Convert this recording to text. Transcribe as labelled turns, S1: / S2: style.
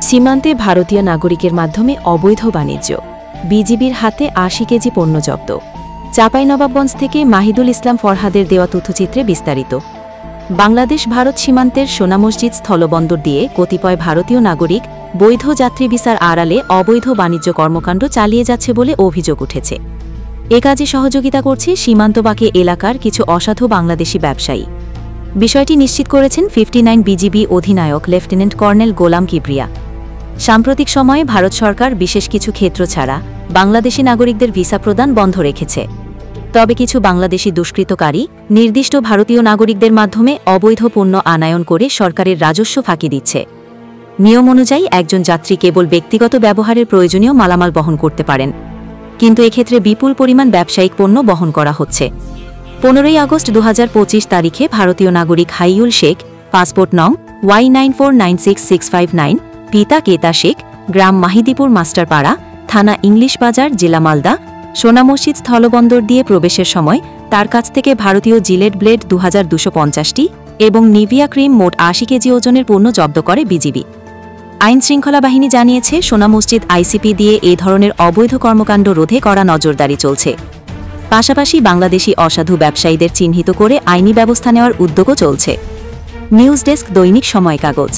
S1: সীমান্তে ভারতীয় নাগরিকের মাধ্যমে অবৈধ বাণিজ্য, বিজিবির হাতে ৮০ কেজি পণ্য জব্দ। চাঁপাইনবাবগঞ্জ থেকে মাহিদুল ইসলাম ফরহাদের দেওয়া তথ্যচিত্রে বিস্তারিত। বাংলাদেশ ভারত সীমান্তের সোনা মসজিদ স্থলবন্দর দিয়ে কতিপয় ভারতীয় নাগরিক বৈধ যাত্রী ভিসার আড়ালে অবৈধ বাণিজ্য কর্মকাণ্ড চালিয়ে যাচ্ছে বলে অভিযোগ উঠেছে। এ কাজে সহযোগিতা করছে সীমান্তবাকি এলাকার কিছু অসাধু বাংলাদেশি ব্যবসায়ী। বিষয়টি নিশ্চিত করেছেন 59 বিজিবি অধিনায়ক লেফটেন্যান্ট কর্নেল গোলাম কিবরিয়া। সাম্প্রতিক সময়ে ভারত সরকার বিশেষ কিছু ক্ষেত্র ছাড়া বাংলাদেশি নাগরিকদের ভিসা প্রদান বন্ধ রেখেছে। তবে কিছু বাংলাদেশি দুষ্কৃতকারী নির্দিষ্ট ভারতীয় নাগরিকদের মাধ্যমে অবৈধ পণ্য আনায়ন করে সরকারের রাজস্ব ফাঁকি দিচ্ছে। নিয়ম অনুযায়ী একজন যাত্রী কেবল ব্যক্তিগত ব্যবহারের প্রয়োজনীয় মালামাল বহন করতে পারেন, কিন্তু এক্ষেত্রে বিপুল পরিমাণ ব্যবসায়িক পণ্য বহন করা হচ্ছে। 15 আগস্ট 2025 তারিখে ভারতীয় নাগরিক হাইউল শেখ, পাসপোর্ট নং Y9496659, পিতা কেতা শেখ, গ্রাম মাহিদীপুর মাস্টারপাড়া, থানা ইংলিশ বাজার, জেলা মালদা, সোনা মসজিদ স্থলবন্দর দিয়ে প্রবেশের সময় তার কাছ থেকে ভারতীয় জিলেট ব্লেড 2250টি এবং নিভিয়া ক্রিম মোট 80 কেজি ওজনের পণ্য জব্দ করে বিজিবি। আইন শৃঙ্খলা বাহিনী জানিয়েছে, সোনা মসজিদ আইসিপি দিয়ে এ ধরনের অবৈধ কর্মকাণ্ড রোধে করা নজরদারি চলছে। পাশাপাশি বাংলাদেশি অসাধু ব্যবসায়ীদের চিহ্নিত করে আইনি ব্যবস্থা নেওয়ার উদ্যোগও চলছে। নিউজ ডেস্ক, দৈনিক সময় কাগজ।